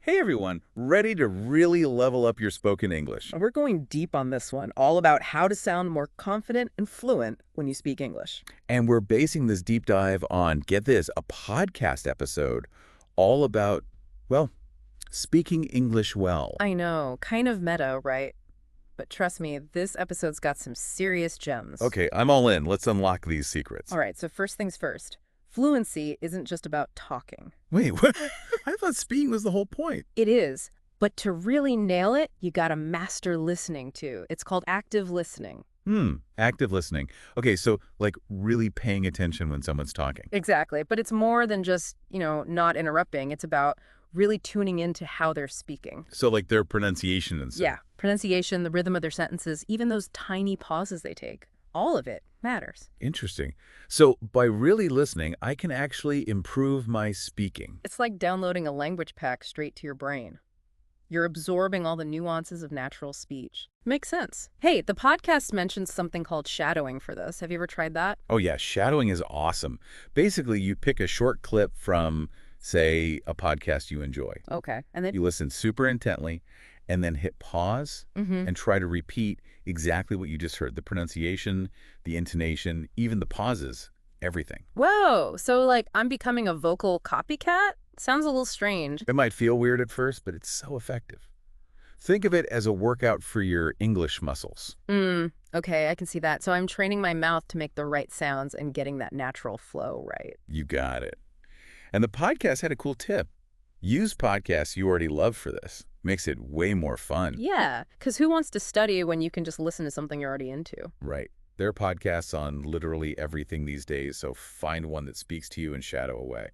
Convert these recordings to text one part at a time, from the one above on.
Hey everyone, ready to really level up your spoken English? We're going deep on this one, all about how to sound more confident and fluent when you speak English. And we're basing this deep dive on, get this, a podcast episode all about, well, speaking English well. I know, kind of meta, right? But trust me, this episode's got some serious gems. Okay, I'm all in. Let's unlock these secrets. All right, so first things first. Fluency isn't just about talking. Wait, what? I thought speaking was the whole point. It is, but to really nail it, you gotta master listening too. It's called active listening. Active listening. Okay, so like really paying attention when someone's talking. Exactly, but it's more than just, not interrupting. It's about really tuning into how they're speaking. So like their pronunciation and stuff. Yeah, pronunciation, the rhythm of their sentences, even those tiny pauses they take. All of it matters. Interesting. So by really listening, I can actually improve my speaking. It's like downloading a language pack straight to your brain. You're absorbing all the nuances of natural speech. Makes sense. Hey, the podcast mentions something called shadowing for this. Have you ever tried that? Oh yeah, shadowing is awesome. Basically, you pick a short clip from, say, a podcast you enjoy. Okay. And then You listen super intently and then hit pause and try to repeat exactly what you just heard. The pronunciation, the intonation, even the pauses, everything. whoa, so like I'm becoming a vocal copycat? Sounds a little strange. It might feel weird at first, but it's so effective. Think of it as a workout for your English muscles. Okay, I can see that. So I'm training my mouth to make the right sounds and getting that natural flow right. You got it. And the podcast had a cool tip. Use podcasts you already love for this. Makes it way more fun. Yeah, because who wants to study when you can just listen to something you're already into? Right. There are podcasts on literally everything these days, so find one that speaks to you and shadow away.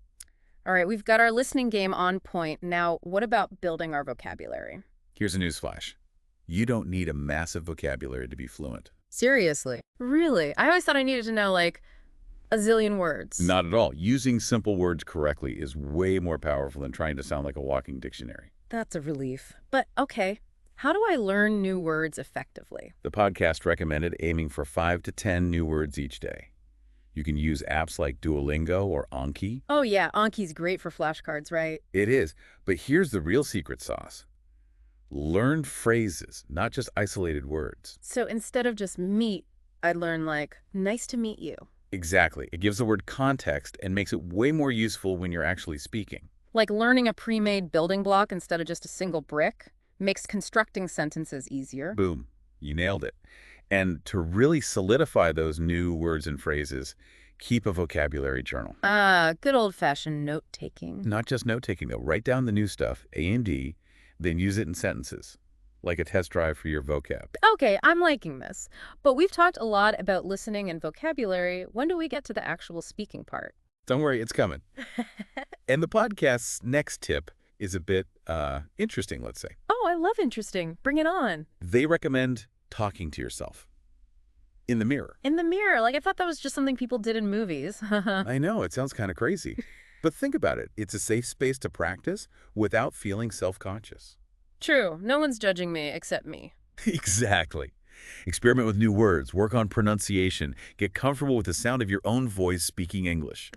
All right, we've got our listening game on point. Now, what about building our vocabulary? Here's a newsflash. You don't need a massive vocabulary to be fluent. Seriously? Really? I always thought I needed to know, like, a zillion words. Not at all. Using simple words correctly is way more powerful than trying to sound like a walking dictionary. That's a relief. But, okay, how do I learn new words effectively? The podcast recommended aiming for 5 to 10 new words each day. You can use apps like Duolingo or Anki. Oh, yeah, Anki's great for flashcards, right? It is, but here's the real secret sauce. Learn phrases, not just isolated words. So instead of just meet, I'd learn, like, nice to meet you. Exactly. It gives the word context and makes it way more useful when you're actually speaking. Like learning a pre-made building block instead of just a single brick makes constructing sentences easier. Boom. You nailed it. And to really solidify those new words and phrases, keep a vocabulary journal. Ah, good old-fashioned note-taking. Not just note-taking, though. Write down the new stuff, A and D, then use it in sentences, like a test drive for your vocab. Okay, I'm liking this. But we've talked a lot about listening and vocabulary. When do we get to the actual speaking part? Don't worry, it's coming. And the podcast's next tip is a bit interesting, let's say. Oh, I love interesting. Bring it on. They recommend talking to yourself in the mirror. In the mirror. Like, I thought that was just something people did in movies. I know, it sounds kind of crazy. But think about it. It's a safe space to practice without feeling self-conscious. True. No one's judging me except me. Exactly. Experiment with new words, work on pronunciation, get comfortable with the sound of your own voice speaking English.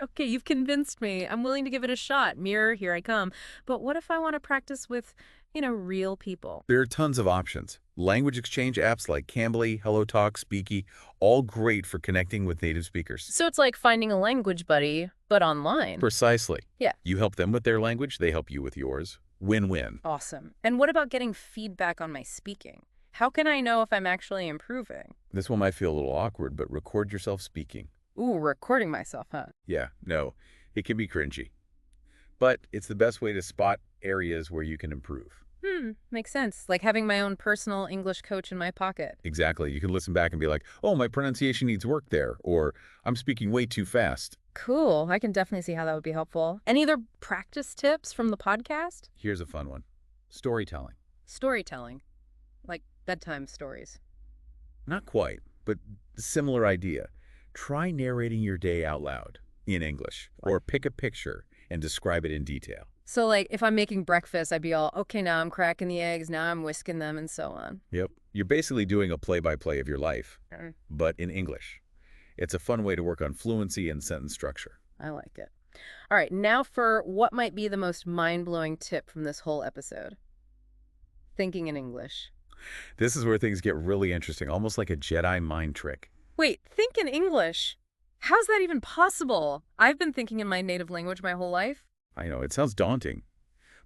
Okay, you've convinced me. I'm willing to give it a shot. Mirror, here I come. But what if I want to practice with, real people? There are tons of options. Language exchange apps like Cambly, HelloTalk, Speaky, all great for connecting with native speakers. So it's like finding a language buddy, but online. Precisely. Yeah. You help them with their language, they help you with yours. Win-win. Awesome. And what about getting feedback on my speaking? How can I know if I'm actually improving? This one might feel a little awkward, but record yourself speaking. Ooh, recording myself, huh? Yeah, no, it can be cringy. But it's the best way to spot areas where you can improve. Makes sense. Like having my own personal English coach in my pocket. Exactly. You can listen back and be like, oh, my pronunciation needs work there, or I'm speaking way too fast. Cool. I can definitely see how that would be helpful. Any other practice tips from the podcast? Here's a fun one. Storytelling. Storytelling. Like bedtime stories. Not quite, but similar idea. Try narrating your day out loud in English, or pick a picture and describe it in detail. So, like, if I'm making breakfast, I'd be all, okay, now I'm cracking the eggs, now I'm whisking them, and so on. Yep. You're basically doing a play-by-play of your life, but in English. It's a fun way to work on fluency and sentence structure. I like it. All right, now for what might be the most mind-blowing tip from this whole episode. Thinking in English. This is where things get really interesting, almost like a Jedi mind trick. Wait, think in English? How's that even possible? I've been thinking in my native language my whole life. I know, it sounds daunting,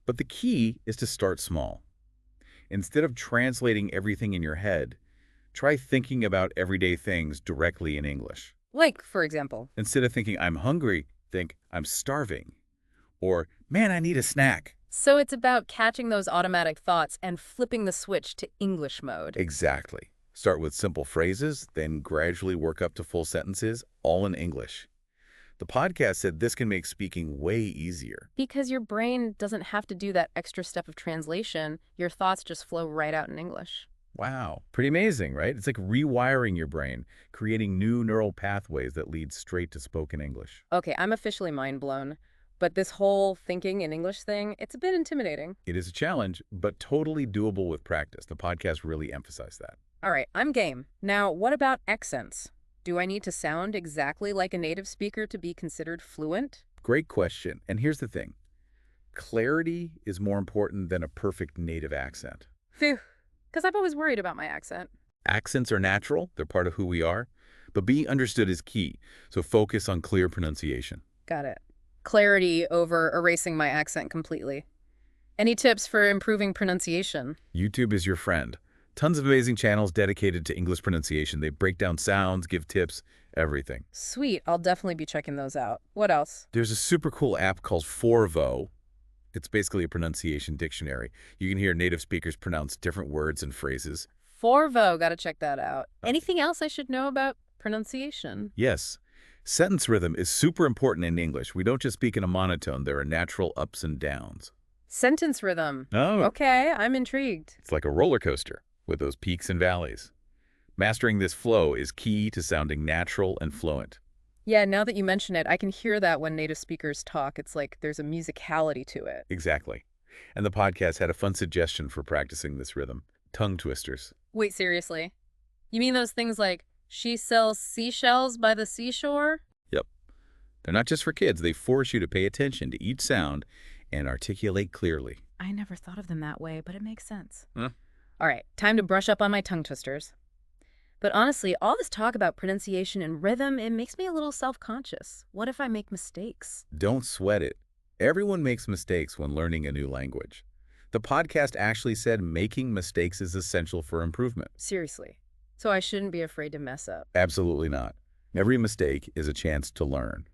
but the key is to start small. Instead of translating everything in your head, try thinking about everyday things directly in English. Like, for example. Instead of thinking, I'm hungry, think, I'm starving. Or, man, I need a snack. So it's about catching those automatic thoughts and flipping the switch to English mode. Exactly. Start with simple phrases, then gradually work up to full sentences, all in English. The podcast said this can make speaking way easier. Because your brain doesn't have to do that extra step of translation. Your thoughts just flow right out in English. Wow. Pretty amazing, right? It's like rewiring your brain, creating new neural pathways that lead straight to spoken English. Okay, I'm officially mind blown. But this whole thinking in English thing, it's a bit intimidating. It is a challenge, but totally doable with practice. The podcast really emphasized that. All right, I'm game. Now, what about accents? Do I need to sound exactly like a native speaker to be considered fluent? Great question. And here's the thing. Clarity is more important than a perfect native accent. Phew, because I've always worried about my accent. Accents are natural. They're part of who we are. But being understood is key. So focus on clear pronunciation. Got it. Clarity over erasing my accent completely. Any tips for improving pronunciation? YouTube is your friend. Tons of amazing channels dedicated to English pronunciation. They break down sounds, give tips, everything. Sweet, I'll definitely be checking those out. What else? There's a super cool app called Forvo. It's basically a pronunciation dictionary. You can hear native speakers pronounce different words and phrases. Forvo, gotta check that out. Anything else I should know about pronunciation? Yes. Sentence rhythm is super important in English. We don't just speak in a monotone. There are natural ups and downs. Sentence rhythm. Oh. Okay, I'm intrigued. It's like a roller coaster with those peaks and valleys. Mastering this flow is key to sounding natural and fluent. Yeah, now that you mention it, I can hear that when native speakers talk. It's like there's a musicality to it. Exactly. And the podcast had a fun suggestion for practicing this rhythm. Tongue twisters. Wait, seriously? You mean those things like, she sells seashells by the seashore? Yep. They're not just for kids. They force you to pay attention to each sound and articulate clearly. I never thought of them that way, but it makes sense. Huh? All right, time to brush up on my tongue twisters. But honestly, all this talk about pronunciation and rhythm, it makes me a little self-conscious. What if I make mistakes? Don't sweat it. Everyone makes mistakes when learning a new language. The podcast actually said making mistakes is essential for improvement. Seriously. So I shouldn't be afraid to mess up. Absolutely not. Every mistake is a chance to learn.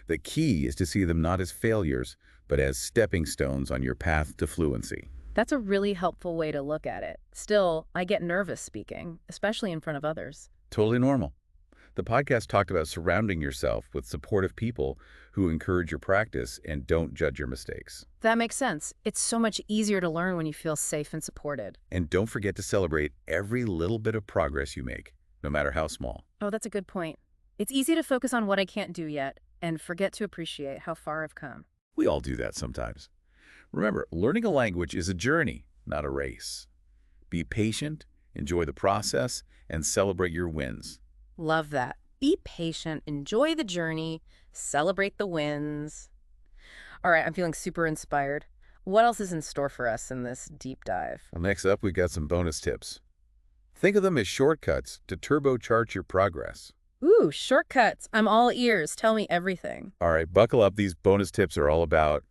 The key is to see them not as failures, but as stepping stones on your path to fluency. That's a really helpful way to look at it. Still, I get nervous speaking, especially in front of others. Totally normal. The podcast talked about surrounding yourself with supportive people who encourage your practice and don't judge your mistakes. That makes sense. It's so much easier to learn when you feel safe and supported. And don't forget to celebrate every little bit of progress you make, no matter how small. Oh, that's a good point. It's easy to focus on what I can't do yet and forget to appreciate how far I've come. We all do that sometimes. Remember, learning a language is a journey, not a race. Be patient, enjoy the process, and celebrate your wins. Love that. Be patient, enjoy the journey, celebrate the wins. All right, I'm feeling super inspired. What else is in store for us in this deep dive? Well, next up, we got some bonus tips. Think of them as shortcuts to turbocharge your progress. Ooh, shortcuts. I'm all ears. Tell me everything. All right, buckle up. These bonus tips are all about,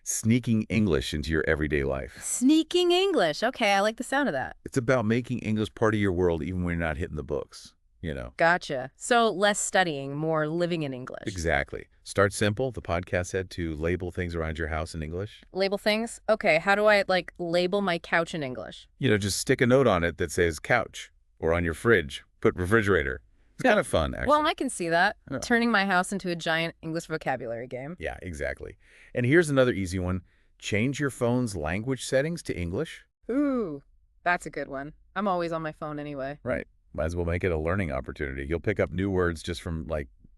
sneaking English into your everyday life. Sneaking English. Okay, I like the sound of that. It's about making English part of your world even when you're not hitting the books, you know. Gotcha. So less studying, more living in English. Exactly. Start simple. The podcast said to label things around your house in English. Label things? Okay, how do I, label my couch in English? Just stick a note on it that says couch, or on your fridge, put refrigerator. It's kind of fun, actually. Well, I can see that. Yeah. Turning my house into a giant English vocabulary game. Yeah, exactly. And here's another easy one. Change your phone's language settings to English. Ooh, that's a good one. I'm always on my phone anyway. Right. Might as well make it a learning opportunity. You'll pick up new words just from,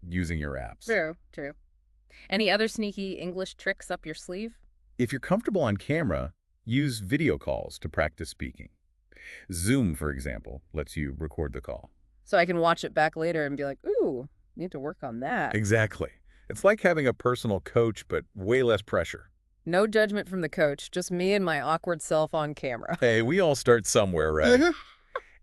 using your apps. True. Any other sneaky English tricks up your sleeve? If you're comfortable on camera, use video calls to practice speaking. Zoom, for example, lets you record the call. So I can watch it back later and be like, ooh, need to work on that. Exactly. It's like having a personal coach, but way less pressure. No judgment from the coach, just me and my awkward self on camera. Hey, we all start somewhere, right?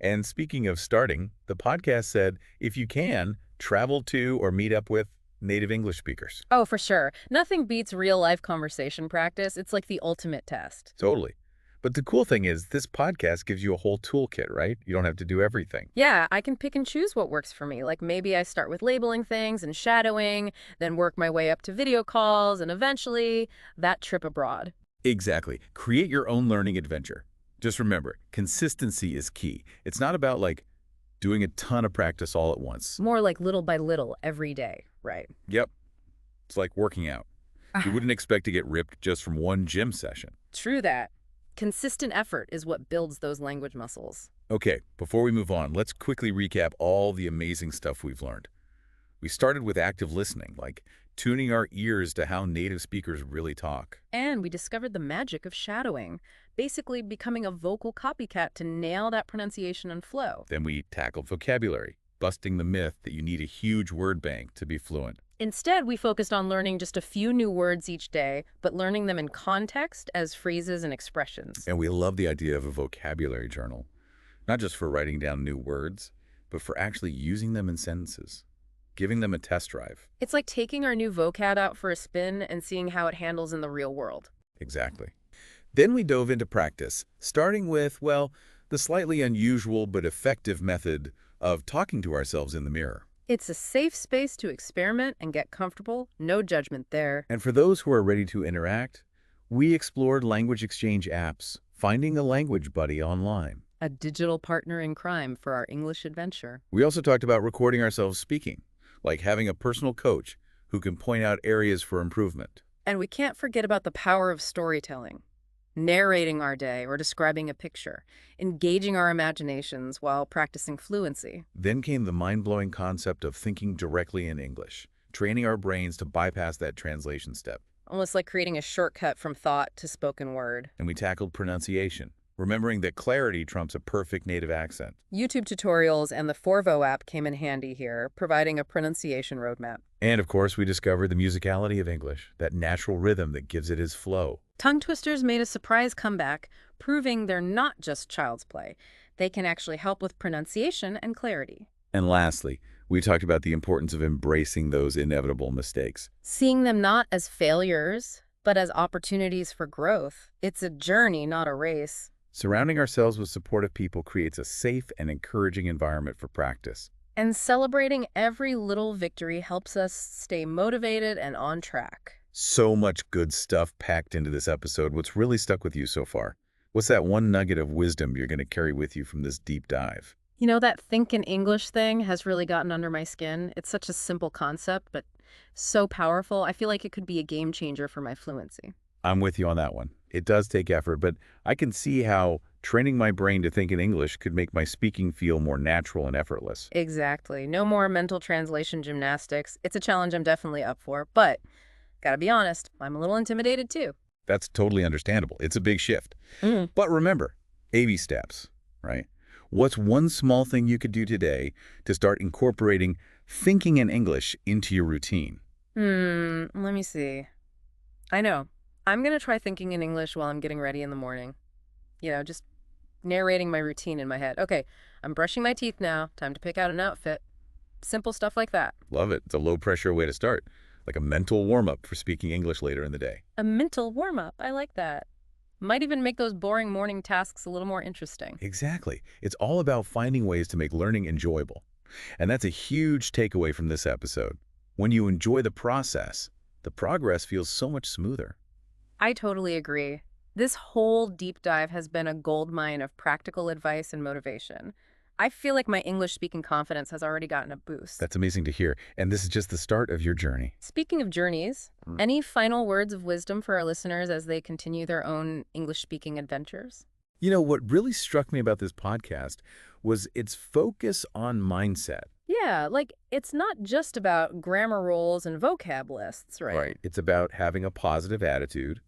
And speaking of starting, the podcast said, if you can, travel to or meet up with native English speakers. Oh, for sure. Nothing beats real-life conversation practice. It's like the ultimate test. Totally. But the cool thing is, this podcast gives you a whole toolkit, right? You don't have to do everything. Yeah, I can pick and choose what works for me. Like maybe I start with labeling things and shadowing, then work my way up to video calls, and eventually that trip abroad. Exactly. Create your own learning adventure. Just remember, consistency is key. It's not about, like, doing a ton of practice all at once. More like little by little every day, right? Yep. It's like working out. You wouldn't expect to get ripped just from one gym session. True that. Consistent effort is what builds those language muscles. Okay, before we move on, let's quickly recap all the amazing stuff we've learned. We started with active listening, like tuning our ears to how native speakers really talk. And we discovered the magic of shadowing, basically becoming a vocal copycat to nail that pronunciation and flow. Then we tackled vocabulary, busting the myth that you need a huge word bank to be fluent. Instead, we focused on learning just a few new words each day, but learning them in context as phrases and expressions. And we love the idea of a vocabulary journal, not just for writing down new words, but for actually using them in sentences, giving them a test drive. It's like taking our new vocab out for a spin and seeing how it handles in the real world. Exactly. Then we dove into practice, starting with, well, the slightly unusual but effective method of talking to ourselves in the mirror. It's a safe space to experiment and get comfortable, no judgment there. And for those who are ready to interact, we explored language exchange apps, finding a language buddy online. A digital partner in crime for our English adventure. We also talked about recording ourselves speaking, like having a personal coach who can point out areas for improvement. And we can't forget about the power of storytelling. Narrating our day or describing a picture, engaging our imaginations while practicing fluency. Then came the mind-blowing concept of thinking directly in English, training our brains to bypass that translation step. Almost like creating a shortcut from thought to spoken word. And we tackled pronunciation, remembering that clarity trumps a perfect native accent. YouTube tutorials and the Forvo app came in handy here, providing a pronunciation roadmap. And of course, we discovered the musicality of English, that natural rhythm that gives it its flow. Tongue twisters made a surprise comeback, proving they're not just child's play. They can actually help with pronunciation and clarity. And lastly, we talked about the importance of embracing those inevitable mistakes. Seeing them not as failures, but as opportunities for growth. It's a journey, not a race. Surrounding ourselves with supportive people creates a safe and encouraging environment for practice. And celebrating every little victory helps us stay motivated and on track. So much good stuff packed into this episode. What's really stuck with you so far? What's that one nugget of wisdom you're going to carry with you from this deep dive? You know, that think in English thing has really gotten under my skin. It's such a simple concept, but so powerful. I feel like it could be a game changer for my fluency. I'm with you on that one. It does take effort, but I can see how training my brain to think in English could make my speaking feel more natural and effortless. Exactly. No more mental translation gymnastics. It's a challenge I'm definitely up for, but gotta be honest, I'm a little intimidated too. That's totally understandable. It's a big shift. But remember, baby steps, right? What's one small thing you could do today to start incorporating thinking in English into your routine? Let me see. I know. I'm gonna try thinking in English while I'm getting ready in the morning. You know, just narrating my routine in my head. Okay, I'm brushing my teeth now. Time to pick out an outfit. Simple stuff like that. Love it. It's a low-pressure way to start, like a mental warm-up for speaking English later in the day. A mental warm-up. I like that. Might even make those boring morning tasks a little more interesting. Exactly. It's all about finding ways to make learning enjoyable. And that's a huge takeaway from this episode. When you enjoy the process, the progress feels so much smoother. I totally agree. This whole deep dive has been a goldmine of practical advice and motivation. I feel like my English-speaking confidence has already gotten a boost. That's amazing to hear. And this is just the start of your journey. Speaking of journeys, any final words of wisdom for our listeners as they continue their own English-speaking adventures? You know, what really struck me about this podcast was its focus on mindset. Yeah, like it's not just about grammar rules and vocab lists, right? Right. It's about having a positive attitude,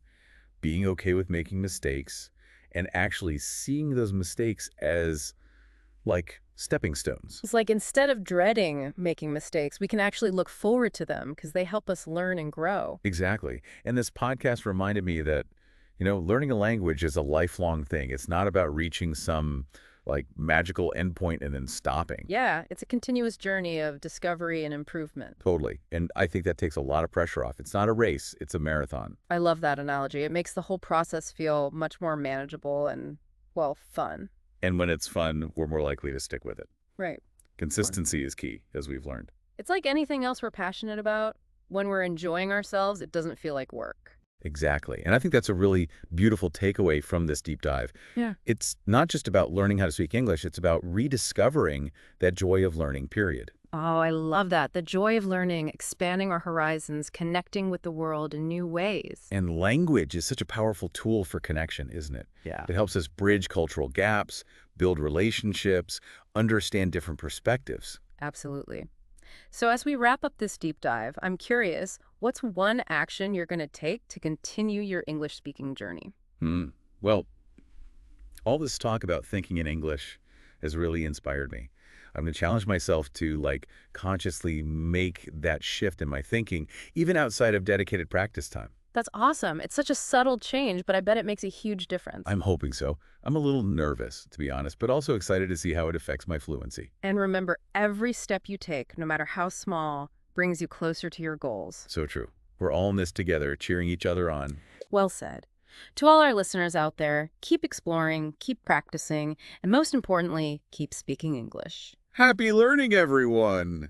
being okay with making mistakes, and actually seeing those mistakes as, like, stepping stones. It's like instead of dreading making mistakes, we can actually look forward to them because they help us learn and grow. Exactly. And this podcast reminded me that, learning a language is a lifelong thing. It's not about reaching some like magical endpoint and then stopping. Yeah, it's a continuous journey of discovery and improvement. Totally. And I think that takes a lot of pressure off. It's not a race, it's a marathon. I love that analogy. It makes the whole process feel much more manageable and, well, fun. And when it's fun, we're more likely to stick with it. Right. Consistency is key, as we've learned. It's like anything else we're passionate about. When we're enjoying ourselves, it doesn't feel like work. Exactly. And I think that's a really beautiful takeaway from this deep dive. Yeah. It's not just about learning how to speak English, it's about rediscovering that joy of learning, period. Oh, I love that. The joy of learning, expanding our horizons, connecting with the world in new ways. And language is such a powerful tool for connection, isn't it? Yeah. It helps us bridge cultural gaps, build relationships, understand different perspectives. Absolutely. So as we wrap up this deep dive, I'm curious, what's one action you're going to take to continue your English speaking journey? Well, all this talk about thinking in English has really inspired me. I'm going to challenge myself to consciously make that shift in my thinking, even outside of dedicated practice time. That's awesome. It's such a subtle change, but I bet it makes a huge difference. I'm hoping so. I'm a little nervous, to be honest, but also excited to see how it affects my fluency. And remember, every step you take, no matter how small, brings you closer to your goals. So true. We're all in this together, cheering each other on. Well said. To all our listeners out there, keep exploring, keep practicing, and most importantly, keep speaking English. Happy learning, everyone!